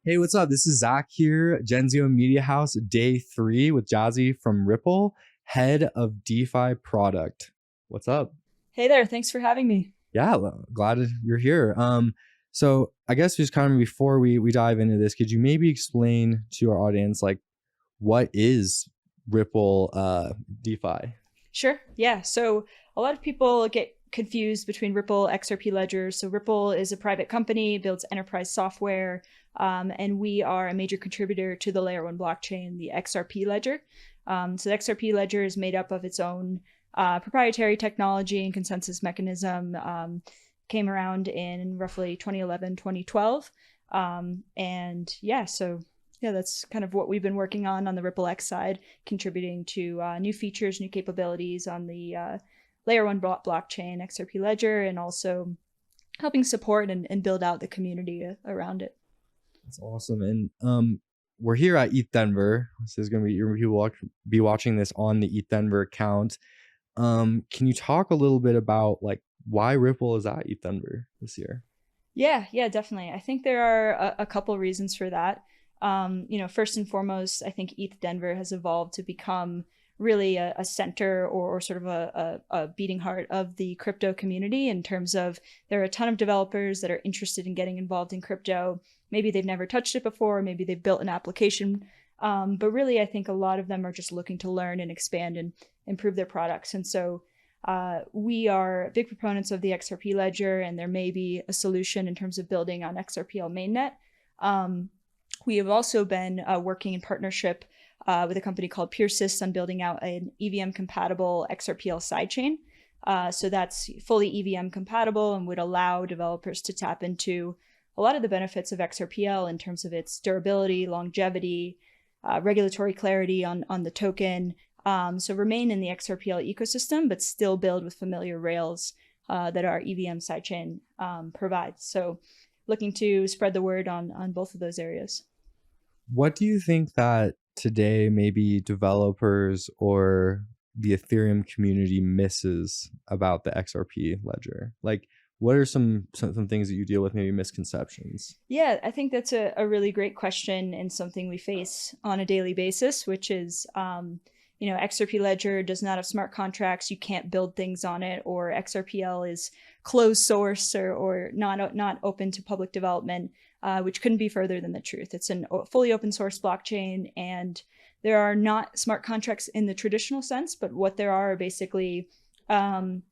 Hey, what's up? This is Zach here, Genzio Media House, day 3 with Jazzi from Ripple, head of DeFi product. What's up? Hey there, thanks for having me. Yeah, glad you're here. So I guess just kind of before we dive into this, could you maybe explain to our audience like what is Ripple DeFi? Sure. Yeah. So a lot of people get confused between Ripple, XRP Ledger. So Ripple is a private company, builds enterprise software, and we are a major contributor to the layer one blockchain, the XRP Ledger. So the XRP Ledger is made up of its own proprietary technology and consensus mechanism. Came around in roughly 2011, 2012. And yeah, so yeah, that's kind of what we've been working on the Ripple X side, contributing to new features, new capabilities on the layer one blockchain, XRP Ledger, and also helping support and build out the community around it. That's awesome. And we're here at ETHDenver. This is going to be you'll be watching this on the ETHDenver account. Can you talk a little bit about like why Ripple is at ETHDenver this year? Yeah, definitely. I think there are a couple reasons for that. First and foremost, I think ETHDenver has evolved to become really a center or sort of a beating heart of the crypto community in terms of there are a ton of developers that are interested in getting involved in crypto. Maybe they've never touched it before, maybe they've built an application. But really, I think a lot of them are just looking to learn and expand and improve their products. And so we are big proponents of the XRP ledger, and there may be a solution in terms of building on XRPL mainnet. Um, we have also been working in partnership with a company called PeerSys on building out an EVM-compatible XRPL sidechain. So that's fully EVM compatible and would allow developers to tap into a lot of the benefits of XRPL in terms of its durability, longevity, regulatory clarity on the token. So remain in the XRPL ecosystem, but still build with familiar rails that our EVM sidechain provides. So looking to spread the word on both of those areas. What do you think that today maybe developers or the Ethereum community misses about the XRP ledger? Like, what are some things that you deal with, maybe misconceptions? Yeah, I think that's a really great question and something we face on a daily basis, which is, XRP Ledger does not have smart contracts. You can't build things on it, or XRPL is closed source or not open to public development, which couldn't be further than the truth. It's a fully open source blockchain, and there are not smart contracts in the traditional sense, but what there are basically um,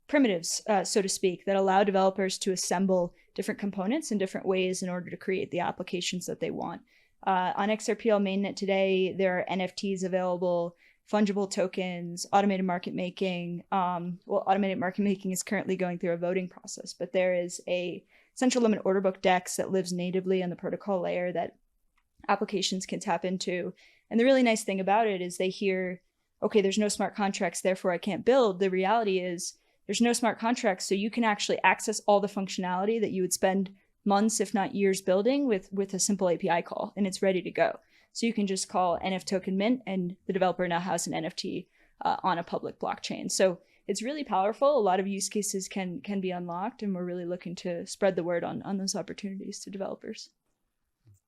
primitives, so to speak, that allow developers to assemble different components in different ways in order to create the applications that they want. On XRPL mainnet today, there are NFTs available, fungible tokens, automated market making. Automated market making is currently going through a voting process, but there is a central limit order book DEX that lives natively on the protocol layer that applications can tap into. And the really nice thing about it is they hear, okay, there's no smart contracts, therefore I can't build. The reality is there's no smart contracts, so you can actually access all the functionality that you would spend months, if not years, building with a simple API call, and it's ready to go. So you can just call NF token mint, and the developer now has an NFT on a public blockchain. So it's really powerful. A lot of use cases can be unlocked, and we're really looking to spread the word on those opportunities to developers.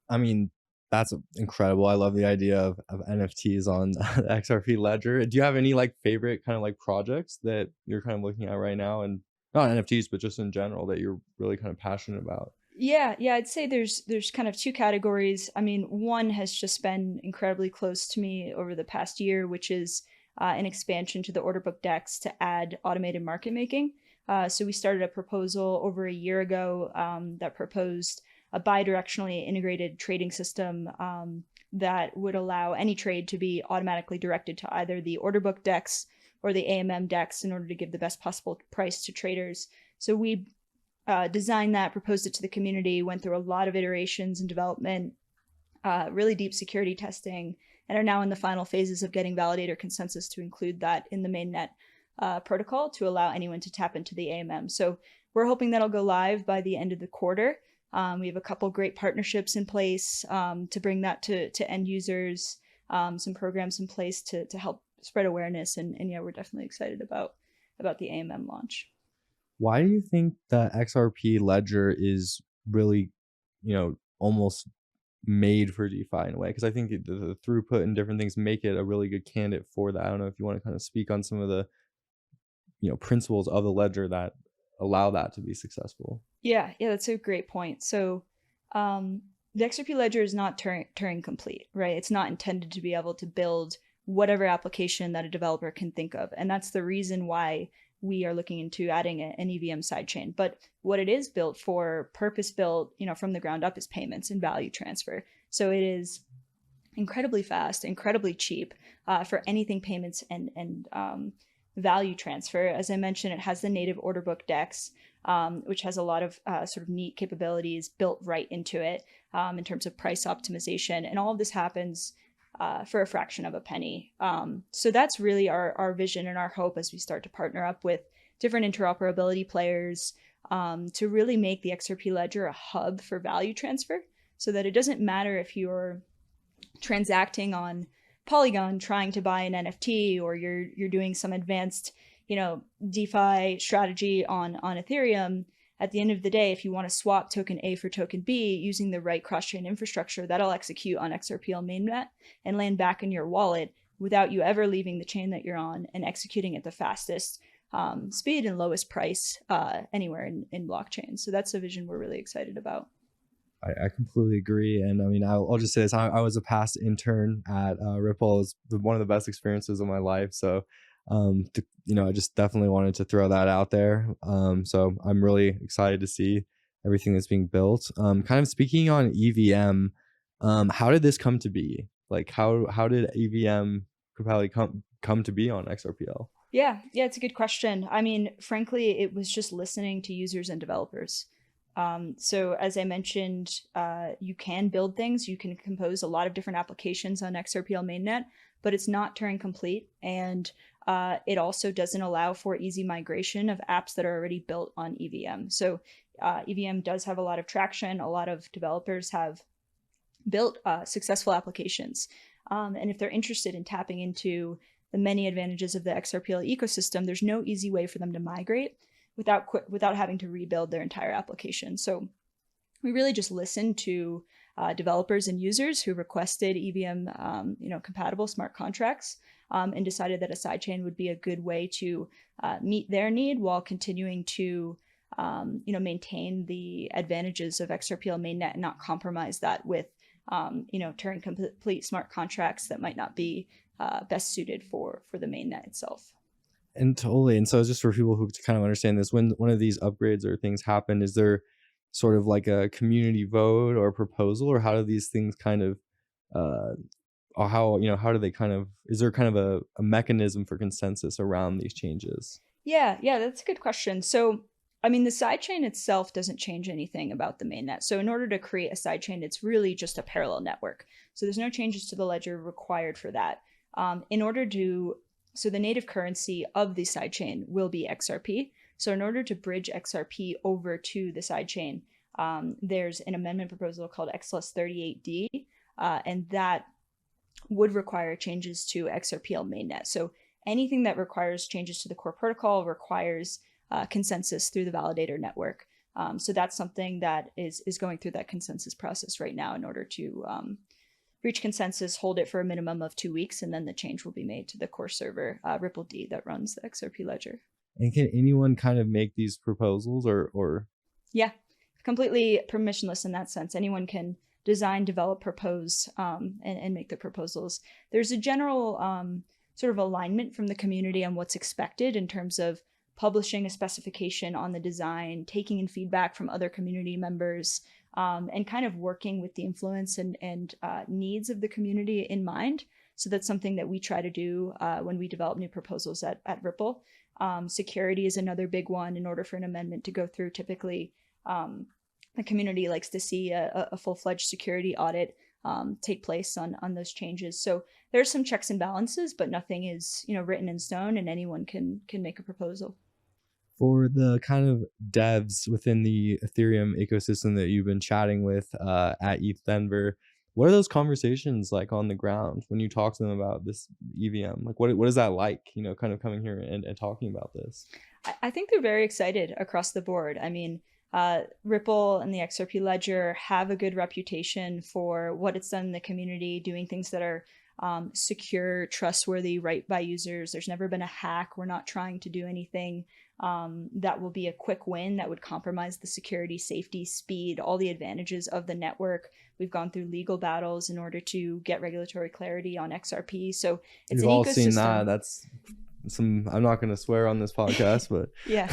I mean, that's incredible. I love the idea of NFTs on the XRP ledger. Do you have any like favorite kind of like projects that you're kind of looking at right now, and not NFTs, but just in general that you're really kind of passionate about? Yeah, I'd say there's kind of two categories. I mean, one has just been incredibly close to me over the past year, which is an expansion to the order book DEX to add automated market making. So we started a proposal over a year ago that proposed a bi-directionally integrated trading system that would allow any trade to be automatically directed to either the order book DEX or the AMM DEX in order to give the best possible price to traders. So we designed that, proposed it to the community, went through a lot of iterations and development, really deep security testing, and are now in the final phases of getting validator consensus to include that in the mainnet protocol to allow anyone to tap into the AMM. So we're hoping that'll go live by the end of the quarter. We have a couple great partnerships in place to bring that to end users, some programs in place to help spread awareness, and yeah, we're definitely excited about the AMM launch. Why do you think the XRP ledger is really, almost made for DeFi in a way, because I think the throughput and different things make it a really good candidate for that. I don't know if you want to kind of speak on some of the, principles of the ledger that allow that to be successful. Yeah, yeah, that's a great point. So, the XRP Ledger is not Turing complete, right? It's not intended to be able to build whatever application that a developer can think of, and that's the reason why we are looking into adding an EVM sidechain. But what it is built for, purpose built, from the ground up, is payments and value transfer. So it is incredibly fast, incredibly cheap for anything payments and value transfer. As I mentioned, it has the native order book DEX, which has a lot of sort of neat capabilities built right into it in terms of price optimization. And all of this happens for a fraction of a penny. So that's really our vision and our hope as we start to partner up with different interoperability players to really make the XRP Ledger a hub for value transfer, so that it doesn't matter if you're transacting on Polygon trying to buy an NFT, or you're doing some advanced, DeFi strategy on Ethereum. At the end of the day, if you want to swap token A for token B using the right cross-chain infrastructure, that'll execute on XRPL mainnet and land back in your wallet without you ever leaving the chain that you're on, and executing at the fastest speed and lowest price anywhere in blockchain. So that's a vision we're really excited about. I completely agree. And I mean, I'll just say this. I was a past intern at Ripple. It was one of the best experiences of my life. So, I just definitely wanted to throw that out there. So I'm really excited to see everything that's being built. Kind of speaking on EVM, how did this come to be? Like, how did EVM compatibility come to be on XRPL? Yeah, it's a good question. I mean, frankly, it was just listening to users and developers. So as I mentioned, you can build things, you can compose a lot of different applications on XRPL mainnet, but it's not Turing complete. And it also doesn't allow for easy migration of apps that are already built on EVM. So EVM does have a lot of traction. A lot of developers have built successful applications. And if they're interested in tapping into the many advantages of the XRPL ecosystem, there's no easy way for them to migrate without having to rebuild their entire application. So we really just listened to developers and users who requested EVM, compatible smart contracts, and decided that a sidechain would be a good way to meet their need while continuing to, maintain the advantages of XRPL mainnet and not compromise that with, Turing complete smart contracts that might not be best suited for the mainnet itself. And totally. And so just for people who kind of understand this, when one of these upgrades or things happen, is there sort of like a community vote or a proposal, or how do these things kind of, or how do they kind of, is there kind of a mechanism for consensus around these changes? Yeah, that's a good question. So, I mean, the sidechain itself doesn't change anything about the mainnet. So in order to create a sidechain, it's really just a parallel network. So there's no changes to the ledger required for that. So the native currency of the sidechain will be XRP. So in order to bridge XRP over to the sidechain, there's an amendment proposal called XLS38D, and that would require changes to XRPL mainnet. So anything that requires changes to the core protocol requires consensus through the validator network. So that's something that is going through that consensus process right now in order to reach consensus, hold it for a minimum of 2 weeks, and then the change will be made to the core server, Ripple D, that runs the XRP ledger. And can anyone kind of make these proposals or? Yeah, completely permissionless in that sense. Anyone can design, develop, propose, and make the proposals. There's a general sort of alignment from the community on what's expected in terms of publishing a specification on the design, taking in feedback from other community members, and kind of working with the influence and needs of the community in mind. So that's something that we try to do when we develop new proposals at Ripple. Security is another big one. In order for an amendment to go through, typically the community likes to see a full-fledged security audit take place on those changes. So there's some checks and balances, but nothing is written in stone, and anyone can make a proposal. For the kind of devs within the Ethereum ecosystem that you've been chatting with at ETHDenver, what are those conversations like on the ground when you talk to them about this EVM? Like, what is that like, kind of coming here and talking about this? I think they're very excited across the board. I mean, Ripple and the XRP Ledger have a good reputation for what it's done in the community, doing things that are secure, trustworthy, right by users. There's never been a hack. We're not trying to do anything that will be a quick win that would compromise the security, safety, speed, all the advantages of the network. We've gone through legal battles in order to get regulatory clarity on XRP. So it's We've an all ecosystem. seen that. That's some, I'm not going to swear on this podcast, but yeah.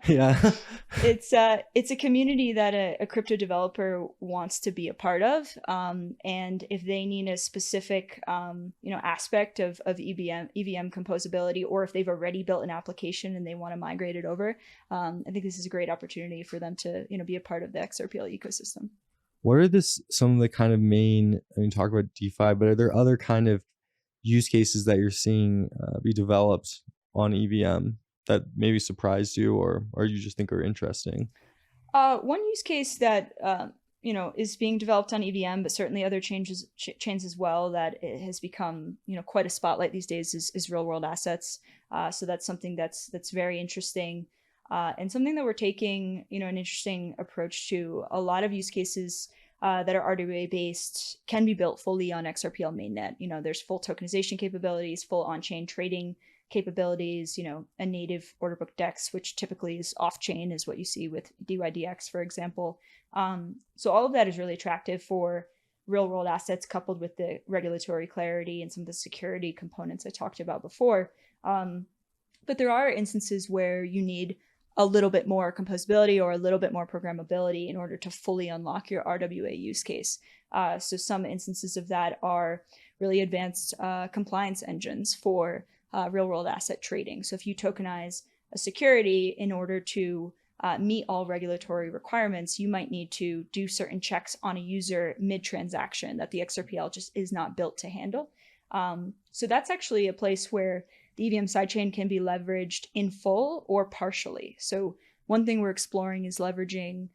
yeah. It's a community that a crypto developer wants to be a part of. And if they need a specific, aspect of EVM composability, or if they've already built an application and they want to migrate it over, I think this is a great opportunity for them to, be a part of the XRPL ecosystem. What are some of the kind of main, talk about DeFi, but are there other kind of use cases that you're seeing be developed on EVM that maybe surprised you or you just think are interesting? One use case that is being developed on EVM, but certainly other chains as well, that it has become quite a spotlight these days is real world assets. So that's something that's very interesting, and something that we're taking an interesting approach to. A lot of use cases that are RWA based can be built fully on XRPL mainnet. There's full tokenization capabilities, full on-chain trading capabilities, a native order book DEX, which typically is off-chain, is what you see with DYDX, for example. So all of that is really attractive for real-world assets, coupled with the regulatory clarity and some of the security components I talked about before. But there are instances where you need a little bit more composability or a little bit more programmability in order to fully unlock your RWA use case. So some instances of that are really advanced compliance engines for real world asset trading. So if you tokenize a security in order to meet all regulatory requirements, you might need to do certain checks on a user mid-transaction that the XRPL just is not built to handle. So that's actually a place where the EVM sidechain can be leveraged in full or partially. So one thing we're exploring is leveraging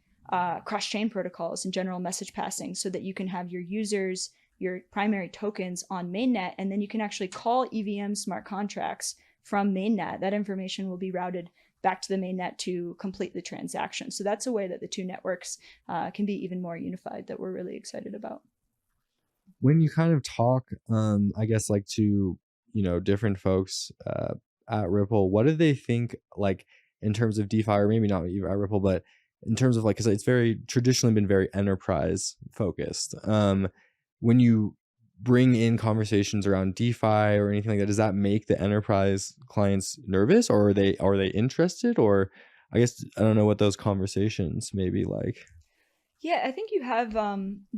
cross-chain protocols and general message passing so that you can have your users, your primary tokens on mainnet, and then you can actually call EVM smart contracts from mainnet. That information will be routed back to the mainnet to complete the transaction. So that's a way that the two networks can be even more unified that we're really excited about. When you kind of talk, I guess, like to different folks at Ripple, what do they think, like, in terms of DeFi, or maybe not even at Ripple, but in terms of, like, because it's very traditionally been very enterprise focused. When you bring in conversations around DeFi or anything like that, does that make the enterprise clients nervous, or are they interested? Or I guess I don't know what those conversations may be like. Yeah, I think you have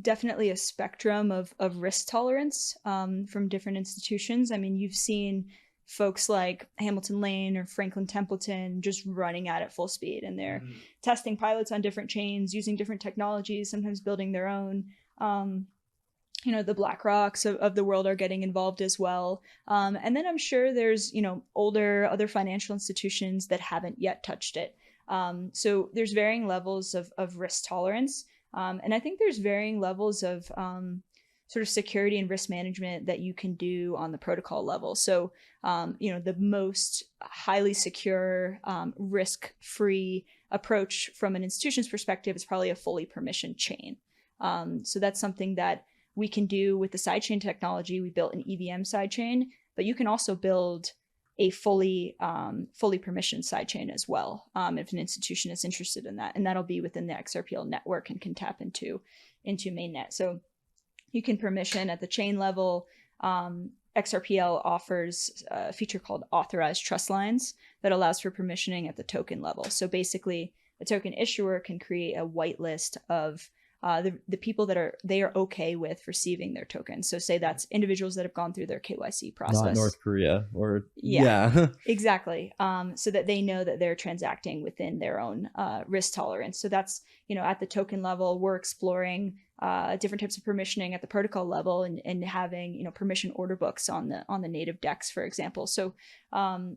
definitely a spectrum of risk tolerance from different institutions. I mean, you've seen folks like Hamilton Lane or Franklin Templeton just running at it full speed, and they're testing pilots on different chains, using different technologies, sometimes building their own. The BlackRocks of the world are getting involved as well. And then I'm sure there's, other financial institutions that haven't yet touched it. So there's varying levels of risk tolerance. And I think there's varying levels of sort of security and risk management that you can do on the protocol level. So, the most highly secure, risk-free approach from an institution's perspective is probably a fully permissioned chain. So that's something that we can do with the sidechain technology. We built an EVM sidechain, but you can also build a fully permissioned sidechain as well, if an institution is interested in that, and that'll be within the XRPL network and can tap into mainnet. So you can permission at the chain level. XRPL offers a feature called authorized trust lines that allows for permissioning at the token level. So basically, a token issuer can create a whitelist of the people that are okay with receiving their tokens. So say that's individuals that have gone through their KYC process. Not North Korea or yeah. Exactly. So that they know that they're transacting within their own risk tolerance. So that's, at the token level, we're exploring different types of permissioning at the protocol level and having, permission order books on the native DEX, for example. So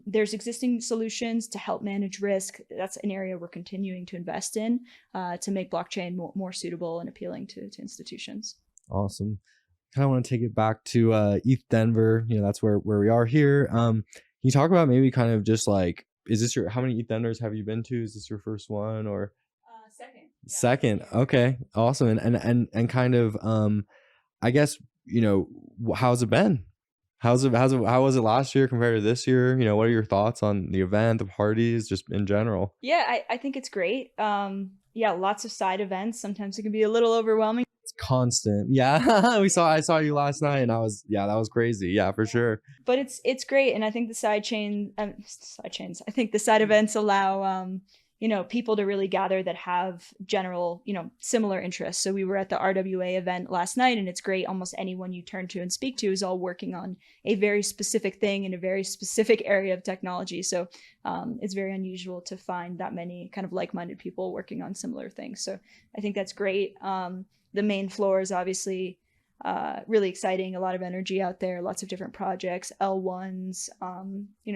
there's existing solutions to help manage risk. That's an area we're continuing to invest in to make blockchain more suitable and appealing to institutions. Awesome. Kind of want to take it back to ETHDenver. That's where we are here. Can you talk about maybe kind of just like, how many ETHDenvers have you been to? Is this your first one, or? Second. Okay. Awesome. And kind of I guess, how's it been? How was it last year compared to this year? What are your thoughts on the event, the parties, just in general? Yeah, I think it's great. Yeah, lots of side events. Sometimes it can be a little overwhelming. It's constant. Yeah. I saw you last night and yeah, that was crazy. Yeah, for sure. But it's great, and I think the side chains, I think the side events allow people to really gather that have general similar interests. So we were at the RWA event last night, and it's great. Almost anyone you turn to and speak to is all working on a very specific thing in a very specific area of technology. So it's very unusual to find that many kind of like-minded people working on similar things. So I think that's great. The main floor is obviously really exciting, a lot of energy out there, lots of different projects, L1s,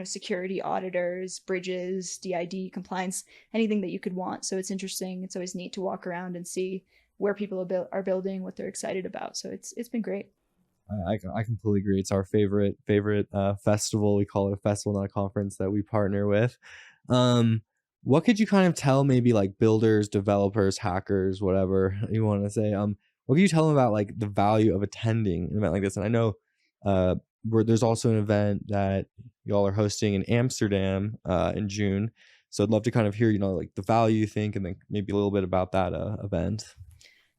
security auditors, bridges, DID compliance, anything that you could want. So it's interesting. It's always neat to walk around and see where people are building, what they're excited about. So it's been great. I completely agree. It's our favorite festival. We call it a festival, not a conference, that we partner with. Um, what could you kind of tell maybe like builders, developers, hackers, whatever you want to say? What can you tell them about like the value of attending an event like this? And I know where there's also an event that y'all are hosting in Amsterdam in June. So I'd love to kind of hear, like the value you think, and then maybe a little bit about that event.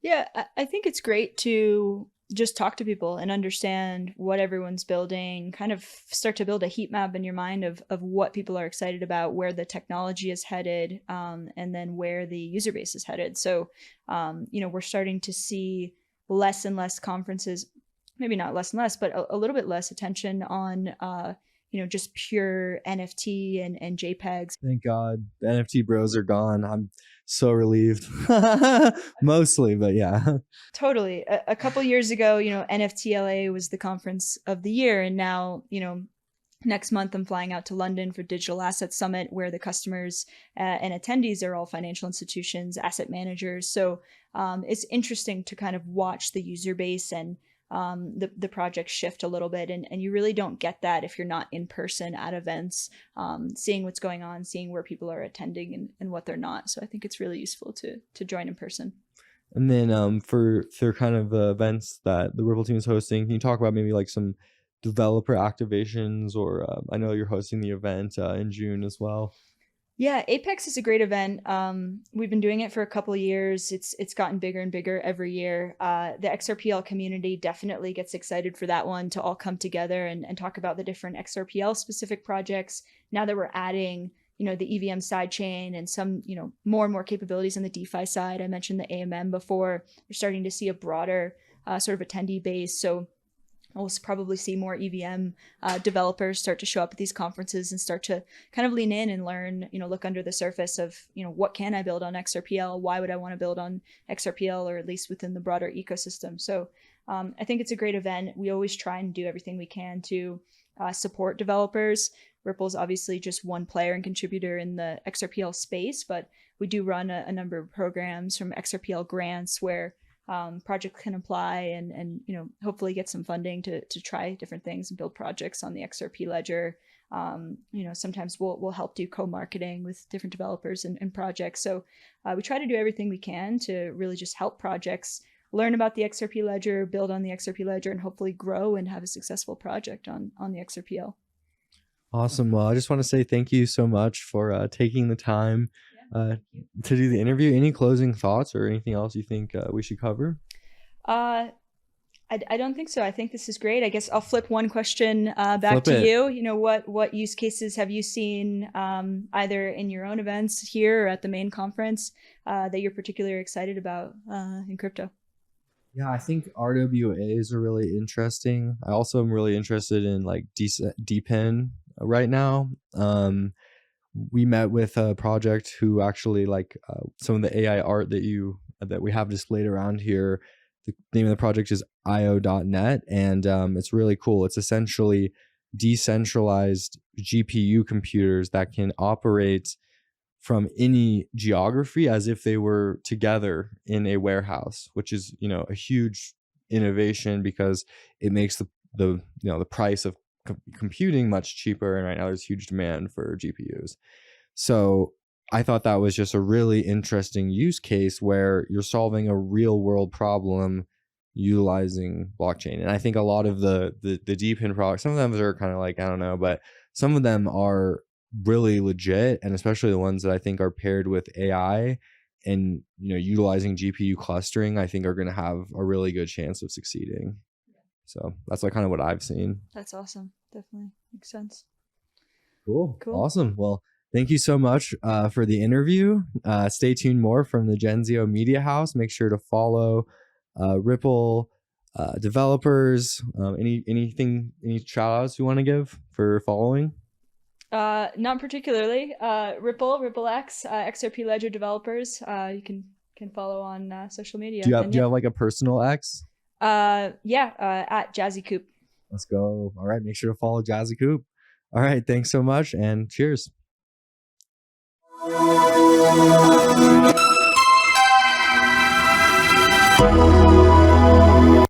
Yeah, I think it's great to just talk to people and understand what everyone's building, kind of start to build a heat map in your mind of what people are excited about, where the technology is headed, and then where the user base is headed. So, we're starting to see less and less conferences, maybe not less and less, but a little bit less attention on, just pure NFT and JPEGs. Thank God the NFT bros are gone. I'm so relieved. Mostly, but yeah. Totally. A couple years ago, NFTLA was the conference of the year. And now, next month I'm flying out to London for Digital Asset Summit, where the customers and attendees are all financial institutions, asset managers. So it's interesting to kind of watch the user base and the project shift a little bit. And you really don't get that if you're not in person at events, seeing what's going on, seeing where people are attending and what they're not. So I think it's really useful to join in person. And then for kind of events that the Ripple team is hosting, can you talk about maybe like some developer activations, or I know you're hosting the event in June as well. Yeah, Apex is a great event. We've been doing it for a couple of years. It's gotten bigger and bigger every year. The XRPL community definitely gets excited for that one, to all come together and talk about the different XRPL specific projects. Now that we're adding, the EVM sidechain and some, more and more capabilities on the DeFi side. I mentioned the AMM before. We're starting to see a broader sort of attendee base. So we'll probably see more EVM developers start to show up at these conferences and start to kind of lean in and learn, look under the surface of, what can I build on XRPL? Why would I want to build on XRPL, or at least within the broader ecosystem? So I think it's a great event. We always try and do everything we can to support developers. Ripple's obviously just one player and contributor in the XRPL space, but we do run a number of programs from XRPL grants where projects can apply and hopefully get some funding to try different things and build projects on the XRP ledger. Sometimes we'll help do co-marketing with different developers and projects. So we try to do everything we can to really just help projects learn about the XRP ledger, build on the XRP ledger, and hopefully grow and have a successful project on the XRPL. Awesome. Well, I just want to say thank you so much for taking the time to do the interview. Any closing thoughts or anything else you think we should cover? I don't think so. I think this is great. I guess I'll flip one question back to you. What use cases have you seen either in your own events here or at the main conference that you're particularly excited about in crypto? Yeah, I think RWAs are really interesting. I also am really interested in like DePIN right now. We met with a project who actually like some of the AI art that we have displayed around here. The name of the project is io.net, and it's really cool. It's essentially decentralized GPU computers that can operate from any geography as if they were together in a warehouse, which is a huge innovation because it makes the price of computing much cheaper. And right now there's huge demand for GPUs. So I thought that was just a really interesting use case where you're solving a real world problem utilizing blockchain. And I think a lot of the DePIN products, some of them are kind of like, I don't know, but some of them are really legit, and especially the ones that I think are paired with AI and utilizing GPU clustering, I think are going to have a really good chance of succeeding. So that's like kind of what I've seen. That's awesome. Definitely makes sense. Cool. Awesome. Well, thank you so much for the interview. Stay tuned more from the Genzio Media House. Make sure to follow Ripple developers. Any shout outs you want to give for following? Not particularly. Ripple X, XRP Ledger developers. You can follow on social media. Do you have like a personal X? Yeah, at Jazzi Coop. Let's go. All right, make sure to follow Jazzi Coop. All right, thanks so much, and cheers.